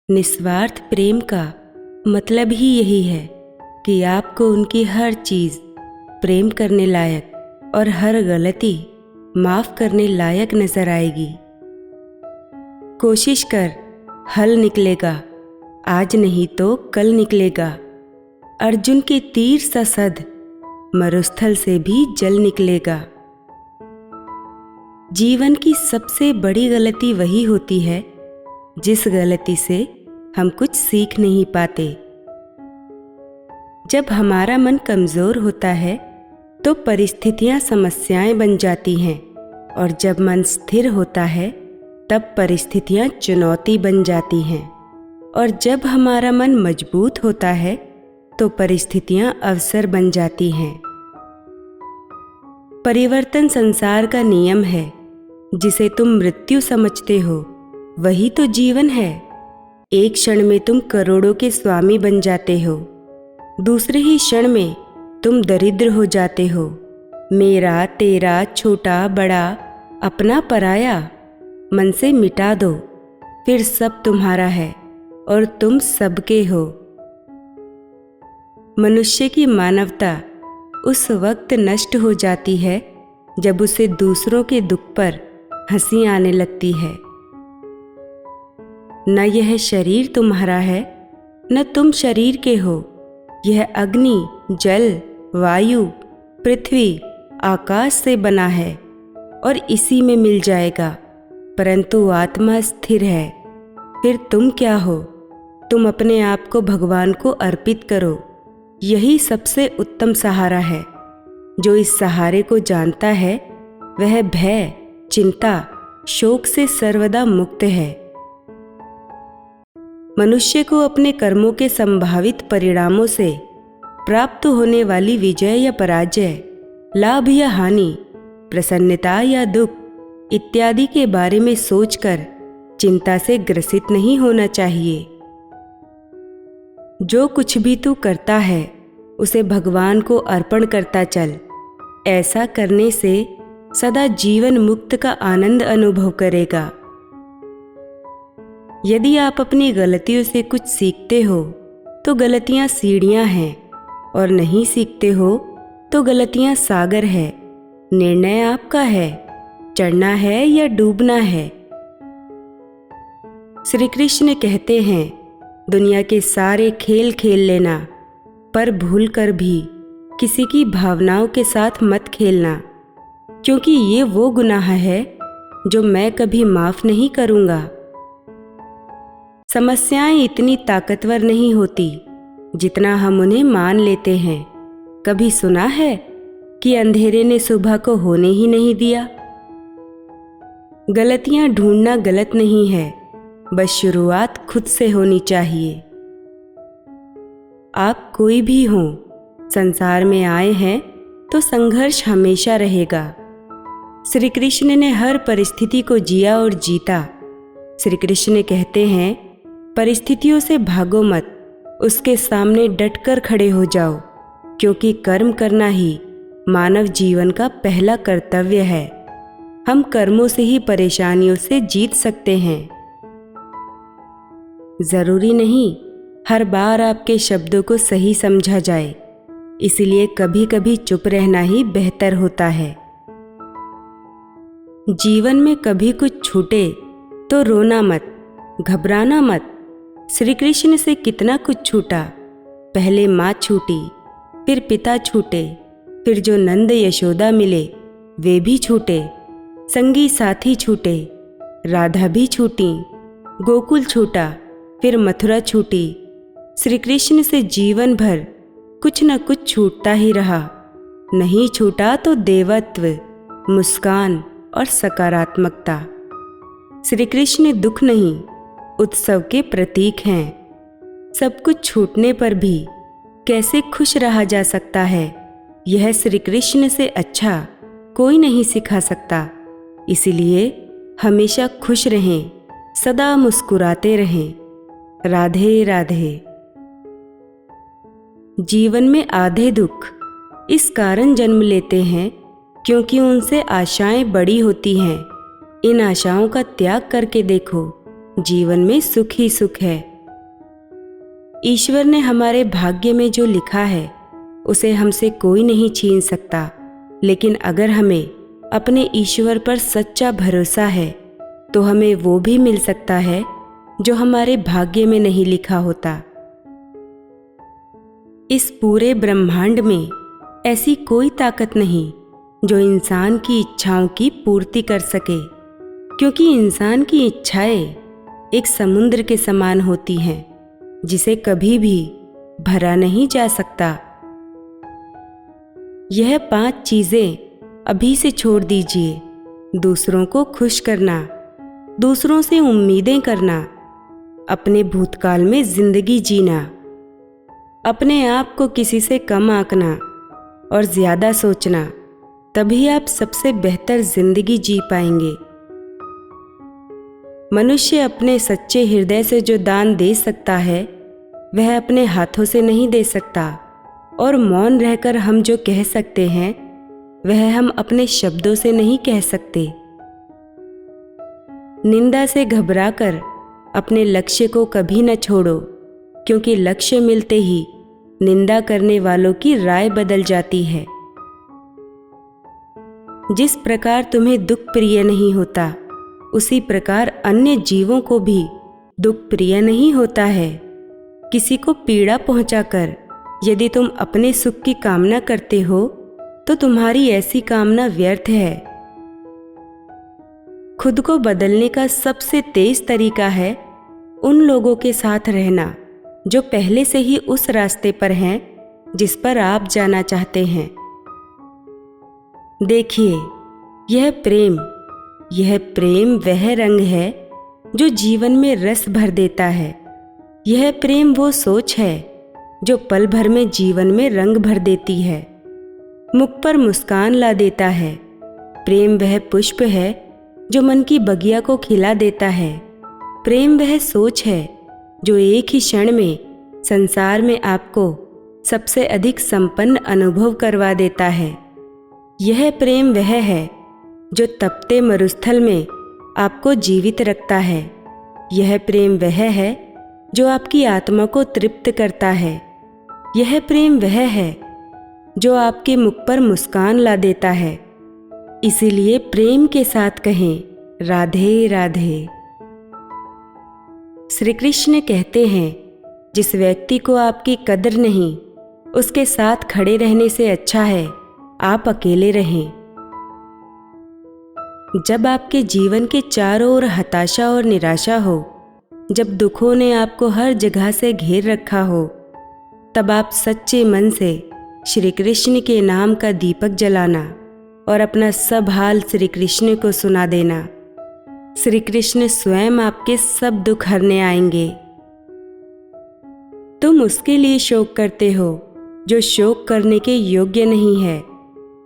निस्वार्थ प्रेम का मतलब ही यही है कि आपको उनकी हर चीज़ प्रेम करने लायक और हर गलती माफ़ करने लायक नजर आएगी। कोशिश कर, हल निकलेगा, आज नहीं तो कल निकलेगा। अर्जुन के तीर सा सध मरुस्थल से भी जल निकलेगा। जीवन की सबसे बड़ी गलती वही होती है जिस गलती से हम कुछ सीख नहीं पाते। जब हमारा मन कमज़ोर होता है तो परिस्थितियां समस्याएं बन जाती हैं, और जब मन स्थिर होता है तब परिस्थितियां चुनौती बन जाती हैं, और जब हमारा मन मजबूत होता है तो परिस्थितियां अवसर बन जाती हैं। परिवर्तन संसार का नियम है। जिसे तुम मृत्यु समझते हो वही तो जीवन है। एक क्षण में तुम करोड़ों के स्वामी बन जाते हो, दूसरे ही क्षण में तुम दरिद्र हो जाते हो। मेरा तेरा छोटा बड़ा अपना पराया मन से मिटा दो, फिर सब तुम्हारा है और तुम सबके हो। मनुष्य की मानवता उस वक्त नष्ट हो जाती है जब उसे दूसरों के दुख पर हंसी आने लगती है। न यह शरीर तुम्हारा है न तुम शरीर के हो। यह अग्नि, जल, वायु, पृथ्वी, आकाश से बना है और इसी में मिल जाएगा, परंतु आत्मा स्थिर है। फिर तुम क्या हो? तुम अपने आप को भगवान को अर्पित करो। यही सबसे उत्तम सहारा है। जो इस सहारे को जानता है वह भय, चिंता, शोक से सर्वदा मुक्त है। मनुष्य को अपने कर्मों के संभावित परिणामों से प्राप्त होने वाली विजय या पराजय, लाभ या हानि, प्रसन्नता या दुख इत्यादि के बारे में सोचकर चिंता से ग्रसित नहीं होना चाहिए। जो कुछ भी तू करता है उसे भगवान को अर्पण करता चल। ऐसा करने से सदा जीवन मुक्त का आनंद अनुभव करेगा। यदि आप अपनी गलतियों से कुछ सीखते हो तो गलतियां सीढ़ियां हैं, और नहीं सीखते हो तो गलतियां सागर है। निर्णय आपका है, चढ़ना है या डूबना है। श्री कृष्ण कहते हैं, दुनिया के सारे खेल खेल लेना, पर भूल कर भी किसी की भावनाओं के साथ मत खेलना, क्योंकि ये वो गुनाह है जो मैं कभी माफ नहीं करूंगा। समस्याएं इतनी ताकतवर नहीं होती जितना हम उन्हें मान लेते हैं। कभी सुना है कि अंधेरे ने सुबह को होने ही नहीं दिया? गलतियां ढूंढना गलत नहीं है, बस शुरुआत खुद से होनी चाहिए। आप कोई भी हो, संसार में आए हैं तो संघर्ष हमेशा रहेगा। श्री कृष्ण ने हर परिस्थिति को जिया और जीता। श्री कृष्ण कहते हैं, परिस्थितियों से भागो मत, उसके सामने डटकर खड़े हो जाओ, क्योंकि कर्म करना ही मानव जीवन का पहला कर्तव्य है। हम कर्मों से ही परेशानियों से जीत सकते हैं। जरूरी नहीं हर बार आपके शब्दों को सही समझा जाए, इसलिए कभी कभी चुप रहना ही बेहतर होता है। जीवन में कभी कुछ छूटे तो रोना मत, घबराना मत। श्री कृष्ण से कितना कुछ छूटा। पहले माँ छूटी, फिर पिता छूटे, फिर जो नंद यशोदा मिले वे भी छूटे, संगी साथी छूटे, राधा भी छूटी, गोकुल छूटा, फिर मथुरा छूटी। श्री कृष्ण से जीवन भर कुछ न कुछ छूटता ही रहा। नहीं छूटा तो देवत्व, मुस्कान और सकारात्मकता। श्री कृष्ण दुख नहीं, उत्सव के प्रतीक हैं। सब कुछ छूटने पर भी कैसे खुश रहा जा सकता है, यह श्री कृष्ण से अच्छा कोई नहीं सिखा सकता। इसीलिए हमेशा खुश रहें, सदा मुस्कुराते रहें। राधे राधे। जीवन में आधे दुख इस कारण जन्म लेते हैं क्योंकि उनसे आशाएं बड़ी होती हैं। इन आशाओं का त्याग करके देखो, जीवन में सुख ही सुख है। ईश्वर ने हमारे भाग्य में जो लिखा है उसे हमसे कोई नहीं छीन सकता, लेकिन अगर हमें अपने ईश्वर पर सच्चा भरोसा है तो हमें वो भी मिल सकता है जो हमारे भाग्य में नहीं लिखा होता। इस पूरे ब्रह्मांड में ऐसी कोई ताकत नहीं जो इंसान की इच्छाओं की पूर्ति कर सके, क्योंकि इंसान की इच्छाएं एक समुद्र के समान होती हैं जिसे कभी भी भरा नहीं जा सकता। यह 5 चीजें अभी से छोड़ दीजिए। दूसरों को खुश करना, दूसरों से उम्मीदें करना, अपने भूतकाल में जिंदगी जीना, अपने आप को किसी से कम आंकना और ज्यादा सोचना, तभी आप सबसे बेहतर जिंदगी जी पाएंगे। मनुष्य अपने सच्चे हृदय से जो दान दे सकता है वह अपने हाथों से नहीं दे सकता, और मौन रहकर हम जो कह सकते हैं वह हम अपने शब्दों से नहीं कह सकते। निंदा से घबराकर अपने लक्ष्य को कभी न छोड़ो, क्योंकि लक्ष्य मिलते ही निंदा करने वालों की राय बदल जाती है। जिस प्रकार तुम्हें दुख प्रिय नहीं होता, उसी प्रकार अन्य जीवों को भी दुख प्रिय नहीं होता है। किसी को पीड़ा पहुंचाकर यदि तुम अपने सुख की कामना करते हो तो तुम्हारी ऐसी कामना व्यर्थ है। खुद को बदलने का सबसे तेज तरीका है उन लोगों के साथ रहना जो पहले से ही उस रास्ते पर हैं जिस पर आप जाना चाहते हैं। देखिए, यह प्रेम वह रंग है जो जीवन में रस भर देता है। यह प्रेम वो सोच है जो पल भर में जीवन में रंग भर देती है, मुख पर मुस्कान ला देता है। प्रेम वह पुष्प है जो मन की बगिया को खिला देता है। प्रेम वह सोच है जो एक ही क्षण में संसार में आपको सबसे अधिक संपन्न अनुभव करवा देता है। यह प्रेम वह है जो तपते मरुस्थल में आपको जीवित रखता है। यह प्रेम वह है जो आपकी आत्मा को तृप्त करता है। यह प्रेम वह है जो आपके मुख पर मुस्कान ला देता है। इसीलिए प्रेम के साथ कहें, राधे राधे। श्री कृष्ण कहते हैं, जिस व्यक्ति को आपकी कदर नहीं, उसके साथ खड़े रहने से अच्छा है आप अकेले रहें। जब आपके जीवन के चारों ओर हताशा और निराशा हो, जब दुखों ने आपको हर जगह से घेर रखा हो, तब आप सच्चे मन से श्री कृष्ण के नाम का दीपक जलाना और अपना सब हाल श्री कृष्ण को सुना देना। श्री कृष्ण स्वयं आपके सब दुख हरने आएंगे। तुम उसके लिए शोक करते हो जो शोक करने के योग्य नहीं है।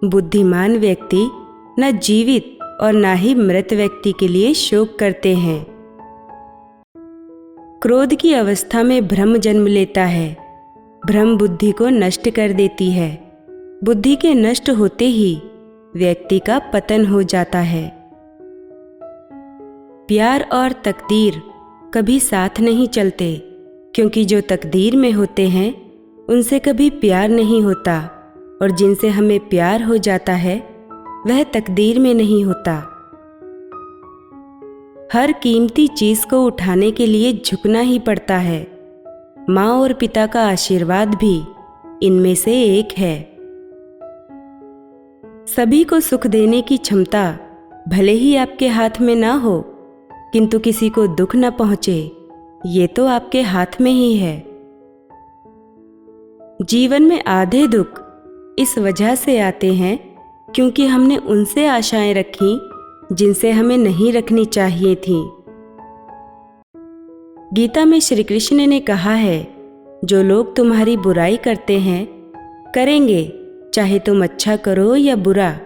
बुद्धिमान व्यक्ति न जीवित और न ही मृत व्यक्ति के लिए शोक करते हैं। क्रोध की अवस्था में भ्रम जन्म लेता है। भ्रम बुद्धि को नष्ट कर देती है। बुद्धि के नष्ट होते ही व्यक्ति का पतन हो जाता है। प्यार और तकदीर कभी साथ नहीं चलते, क्योंकि जो तकदीर में होते हैं उनसे कभी प्यार नहीं होता, और जिनसे हमें प्यार हो जाता है वह तकदीर में नहीं होता। हर कीमती चीज को उठाने के लिए झुकना ही पड़ता है। माँ और पिता का आशीर्वाद भी इनमें से एक है। सभी को सुख देने की क्षमता भले ही आपके हाथ में ना हो, किंतु किसी को दुख न पहुंचे ये तो आपके हाथ में ही है। जीवन में आधे दुख इस वजह से आते हैं क्योंकि हमने उनसे आशाएं रखी जिनसे हमें नहीं रखनी चाहिए थी। गीता में श्री कृष्ण ने कहा है, जो लोग तुम्हारी बुराई करते हैं करेंगे, चाहे तुम अच्छा करो या बुरा,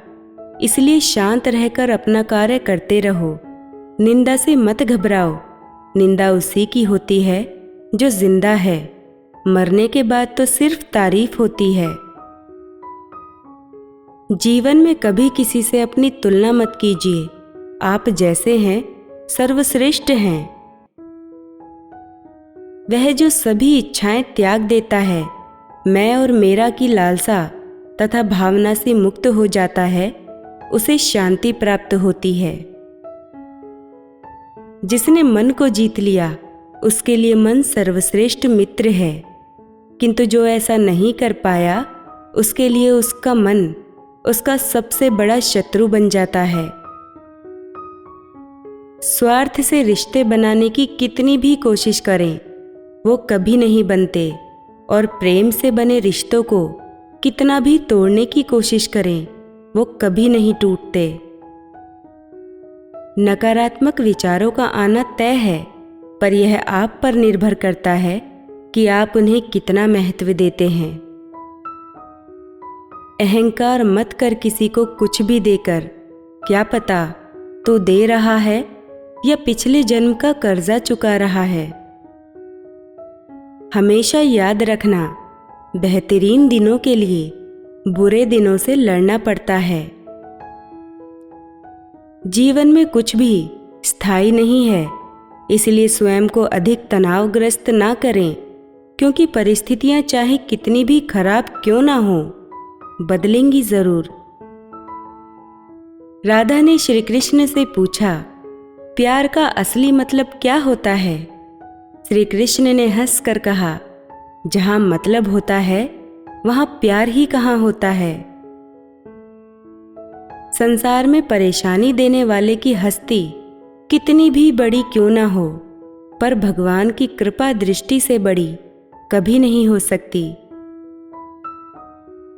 इसलिए शांत रहकर अपना कार्य करते रहो। निंदा से मत घबराओ। निंदा उसी की होती है जो जिंदा है। मरने के बाद तो सिर्फ तारीफ होती है। जीवन में कभी किसी से अपनी तुलना मत कीजिए। आप जैसे हैं सर्वश्रेष्ठ हैं। वह जो सभी इच्छाएं त्याग देता है, मैं और मेरा की लालसा तथा भावना से मुक्त हो जाता है, उसे शांति प्राप्त होती है। जिसने मन को जीत लिया उसके लिए मन सर्वश्रेष्ठ मित्र है, किंतु जो ऐसा नहीं कर पाया उसके लिए उसका मन उसका सबसे बड़ा शत्रु बन जाता है। स्वार्थ से रिश्ते बनाने की कितनी भी कोशिश करें वो कभी नहीं बनते, और प्रेम से बने रिश्तों को कितना भी तोड़ने की कोशिश करें वो कभी नहीं टूटते। नकारात्मक विचारों का आना तय है, पर यह आप पर निर्भर करता है कि आप उन्हें कितना महत्व देते हैं। अहंकार मत कर किसी को कुछ भी देकर, क्या पता तू दे रहा है या पिछले जन्म का कर्जा चुका रहा है। हमेशा याद रखना, बेहतरीन दिनों के लिए बुरे दिनों से लड़ना पड़ता है। जीवन में कुछ भी स्थायी नहीं है, इसलिए स्वयं को अधिक तनावग्रस्त ना करें, क्योंकि परिस्थितियां चाहे कितनी भी खराब क्यों ना हो, बदलेंगी जरूर। राधा ने श्री कृष्ण से पूछा, प्यार का असली मतलब क्या होता है? श्री कृष्ण ने हंसकर कहा, जहां मतलब होता है वहां प्यार ही कहां होता है। संसार में परेशानी देने वाले की हस्ती कितनी भी बड़ी क्यों ना हो, पर भगवान की कृपा दृष्टि से बड़ी कभी नहीं हो सकती।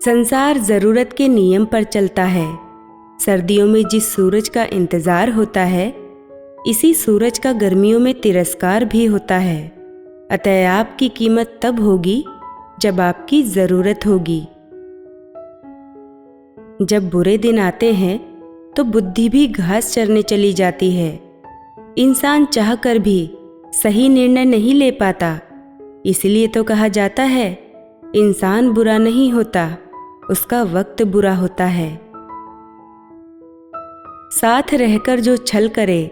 संसार जरूरत के नियम पर चलता है। सर्दियों में जिस सूरज का इंतजार होता है, इसी सूरज का गर्मियों में तिरस्कार भी होता है। अतः आपकी कीमत तब होगी जब आपकी जरूरत होगी। जब बुरे दिन आते हैं तो बुद्धि भी घास चरने चली जाती है। इंसान चाहकर भी सही निर्णय नहीं ले पाता, इसलिए तो कहा जाता है इंसान बुरा नहीं होता, उसका वक्त बुरा होता है। साथ रहकर जो छल करे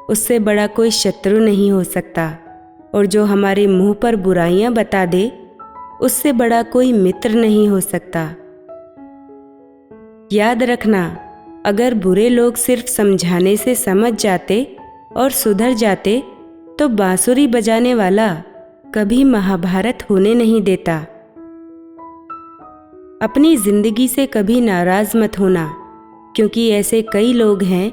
उससे बड़ा कोई शत्रु नहीं हो सकता, और जो हमारे मुंह पर बुराइयां बता दे उससे बड़ा कोई मित्र नहीं हो सकता। याद रखना, अगर बुरे लोग सिर्फ समझाने से समझ जाते और सुधर जाते तो बांसुरी बजाने वाला कभी महाभारत होने नहीं देता। अपनी जिंदगी से कभी नाराज मत होना, क्योंकि ऐसे कई लोग हैं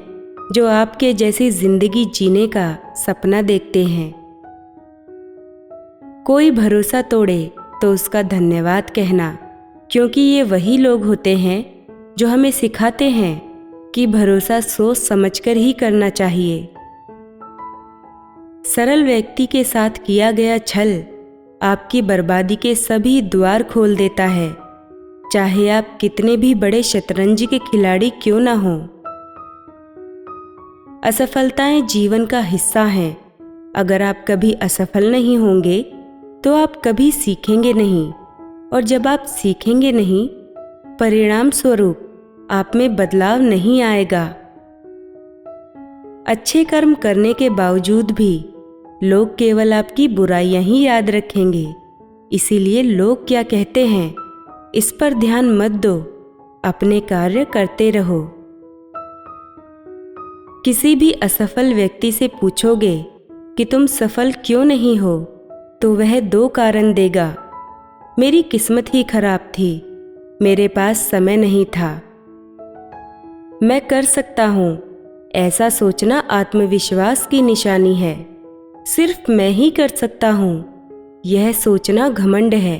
जो आपके जैसी जिंदगी जीने का सपना देखते हैं। कोई भरोसा तोड़े तो उसका धन्यवाद कहना, क्योंकि ये वही लोग होते हैं जो हमें सिखाते हैं कि भरोसा सोच समझकर ही करना चाहिए। सरल व्यक्ति के साथ किया गया छल आपकी बर्बादी के सभी द्वार खोल देता है, चाहे आप कितने भी बड़े शतरंज के खिलाड़ी क्यों ना हो। असफलताएं जीवन का हिस्सा हैं। अगर आप कभी असफल नहीं होंगे तो आप कभी सीखेंगे नहीं, और जब आप सीखेंगे नहीं, परिणाम स्वरूप आप में बदलाव नहीं आएगा। अच्छे कर्म करने के बावजूद भी लोग केवल आपकी बुराइयां ही याद रखेंगे, इसीलिए लोग क्या कहते हैं इस पर ध्यान मत दो, अपने कार्य करते रहो। किसी भी असफल व्यक्ति से पूछोगे कि तुम सफल क्यों नहीं हो, तो वह दो कारण देगा। मेरी किस्मत ही खराब थी, मेरे पास समय नहीं था। मैं कर सकता हूँ, ऐसा सोचना आत्मविश्वास की निशानी है। सिर्फ मैं ही कर सकता हूँ, यह सोचना घमंड है।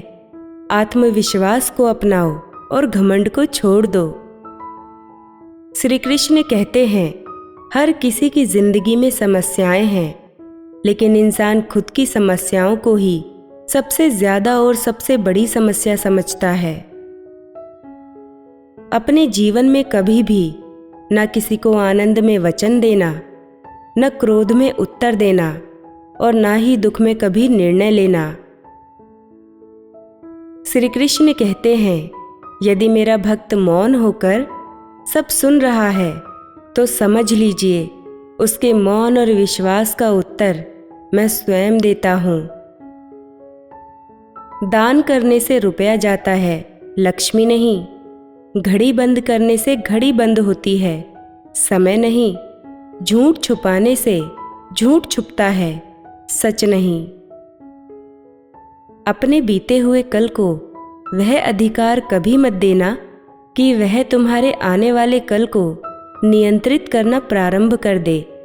आत्मविश्वास को अपनाओ और घमंड को छोड़ दो। श्री कृष्ण कहते हैं, हर किसी की जिंदगी में समस्याएं हैं, लेकिन इंसान खुद की समस्याओं को ही सबसे ज्यादा और सबसे बड़ी समस्या समझता है। अपने जीवन में कभी भी न किसी को आनंद में वचन देना, न क्रोध में उत्तर देना, और न ही दुख में कभी निर्णय लेना। श्री कृष्ण कहते हैं, यदि मेरा भक्त मौन होकर सब सुन रहा है तो समझ लीजिए उसके मौन और विश्वास का उत्तर मैं स्वयं देता हूँ। दान करने से रुपया जाता है, लक्ष्मी नहीं। घड़ी बंद करने से घड़ी बंद होती है, समय नहीं। झूठ छुपाने से झूठ छुपता है, सच नहीं। अपने बीते हुए कल को वह अधिकार कभी मत देना कि वह तुम्हारे आने वाले कल को नियंत्रित करना प्रारंभ कर दे।